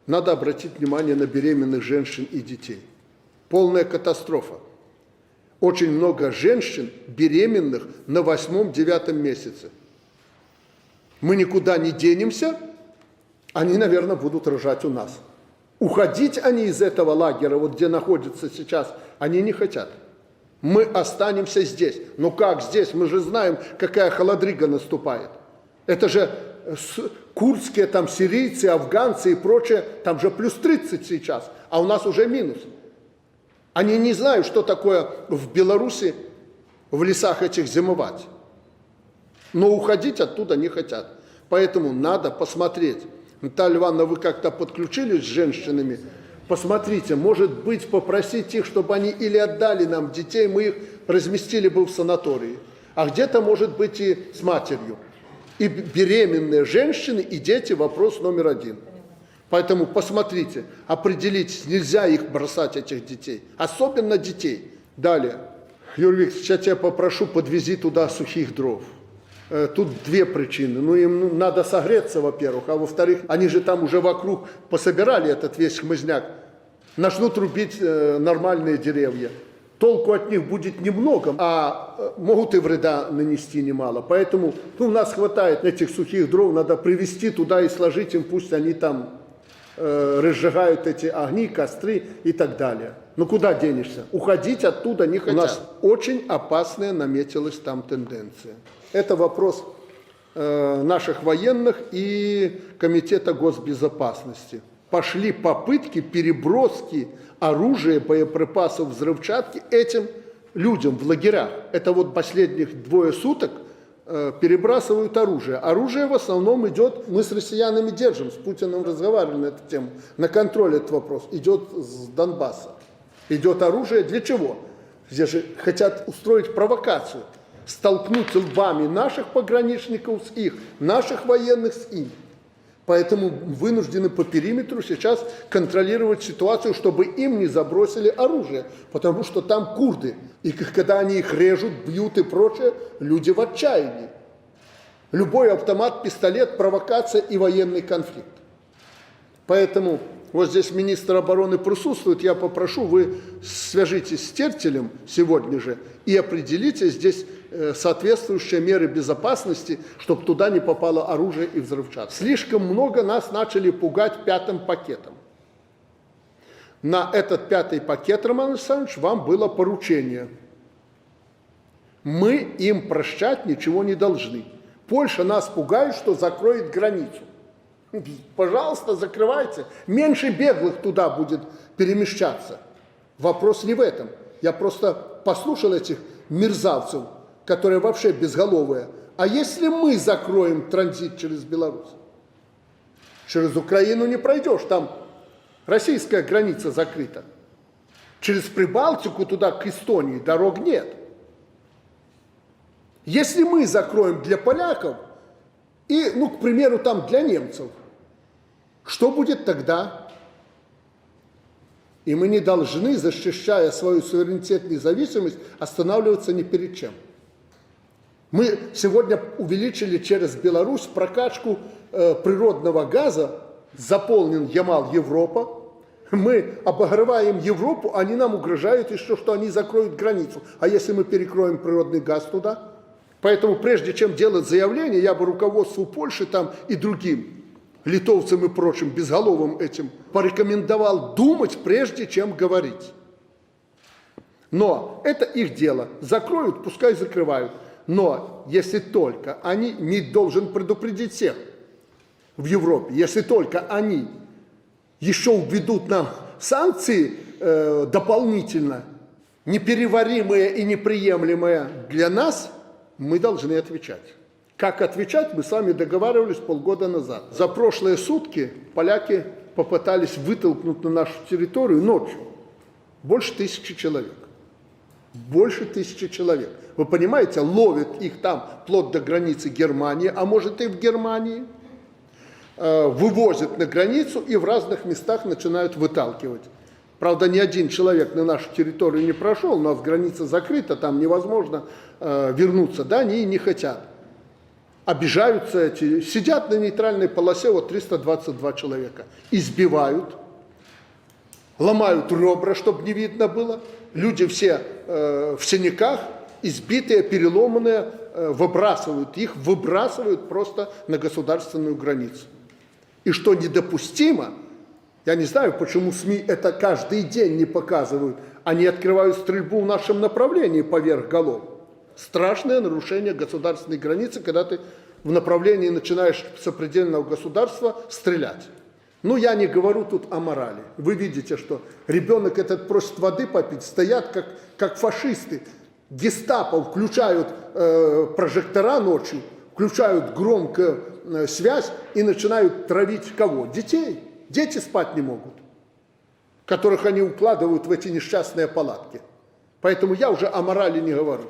надо обратить внимание на беременных женщин и детей. Полная катастрофа. Очень много женщин беременных на 8-9 месяце. Мы никуда не денемся, они, наверное, будут рожать у нас. Уходить они из этого лагеря, вот где находятся сейчас, они не хотят. Мы останемся здесь. Ну как здесь? Мы же знаем, какая холодрыга наступает. Это же курдские, там, сирийцы, афганцы и прочее, там же плюс 30 сейчас, а у нас уже минус. Они не знают, что такое в Беларуси в лесах этих зимовать. Но уходить оттуда не хотят. Поэтому надо посмотреть. Наталья Ивановна, вы как-то подключились с женщинами? Посмотрите, может быть, попросить их, чтобы они или отдали нам детей, мы их разместили бы в санатории. А где-то, может быть, и с матерью. И беременные женщины, и дети – вопрос номер один. Поэтому посмотрите, определитесь, нельзя их бросать, этих детей. Особенно детей. Далее. Юрий Викторович, сейчас я попрошу, подвези туда сухих дров. Тут две причины. Ну, им надо согреться, во-первых, а во-вторых, они же там уже вокруг пособирали этот весь хмызняк. Начнут рубить нормальные деревья. Толку от них будет немного, а могут и вреда нанести немало. Поэтому у нас хватает этих сухих дров, надо привезти туда и сложить им, пусть они там разжигают эти огни, костры и так далее. Ну куда денешься? Уходить оттуда не хотят. У нас очень опасная наметилась там тенденция. Это вопрос наших военных и Комитета госбезопасности. Пошли попытки переброски оружия, боеприпасов, взрывчатки этим людям в лагерях. Это вот последних 2 суток перебрасывают оружие. Оружие в основном идет, мы с россиянами держим, с Путиным разговаривали на эту тему, на контроль этот вопрос, идет с Донбасса. Идет оружие для чего? Здесь же хотят устроить провокацию, столкнуть лбами наших пограничников с их, наших военных с их. Поэтому вынуждены по периметру сейчас контролировать ситуацию, чтобы им не забросили оружие, потому что там курды. И когда они их режут, бьют и прочее, люди в отчаянии. Любой автомат, пистолет, провокация и военный конфликт. Поэтому вот здесь министр обороны присутствует, я попрошу, вы свяжитесь с Тертелем сегодня же и определите здесь соответствующие меры безопасности, чтобы туда не попало оружие и взрывчатка. Слишком много нас начали пугать 5-м пакетом. На этот 5-й пакет, Роман Александрович, вам было поручение. Мы им прощать ничего не должны. Польша нас пугает, что закроет границу. Пожалуйста, закрывайте. Меньше беглых туда будет перемещаться. Вопрос не в этом. Я просто послушал этих мерзавцев, которые вообще безголовые. А если мы закроем транзит через Беларусь? Через Украину не пройдешь, там российская граница закрыта. Через Прибалтику туда, к Эстонии, дорог нет. Если мы закроем для поляков и, ну, к примеру, там для немцев, что будет тогда? И мы не должны, защищая свою суверенитет и независимость, останавливаться ни перед чем. Мы сегодня увеличили через Беларусь прокачку природного газа, заполнен Ямал-Европа. Мы обогреваем Европу, они нам угрожают еще, что они закроют границу. А если мы перекроем природный газ туда? Поэтому прежде чем делать заявление, я бы руководству Польши там и другим, литовцам и прочим, безголовым этим, порекомендовал думать, прежде чем говорить. Но это их дело. Закроют, пускай закрывают. Но если только они, МИД должен предупредить всех в Европе, если только они еще введут нам санкции дополнительно, непереваримые и неприемлемые для нас, мы должны отвечать. Как отвечать, мы с вами договаривались полгода назад. За прошлые сутки поляки попытались вытолкнуть на нашу территорию ночью больше 1000 человек. Больше 1000 человек. Вы понимаете, ловят их там вплоть до границы Германии, а может и в Германии, вывозят на границу и в разных местах начинают выталкивать. Правда, ни один человек на нашу территорию не прошел, у нас граница закрыта, там невозможно вернуться, да, они и не хотят. обижаются эти, сидят на нейтральной полосе, вот 322 человека, избивают, ломают ребра, чтобы не видно было, люди все в синяках, избитые, переломанные, выбрасывают просто на государственную границу. И что недопустимо, я не знаю, почему СМИ это каждый день не показывают, они открывают стрельбу в нашем направлении поверх голов. Страшное нарушение государственной границы, когда ты в направлении начинаешь сопредельного государства стрелять. Ну, я не говорю тут о морали. Вы видите, что ребенок этот просит воды попить, стоят как фашисты. Гестапо включают прожектора ночью, включают громкую связь и начинают травить кого? Детей. Дети спать не могут, которых они укладывают в эти несчастные палатки. Поэтому я уже о морали не говорю.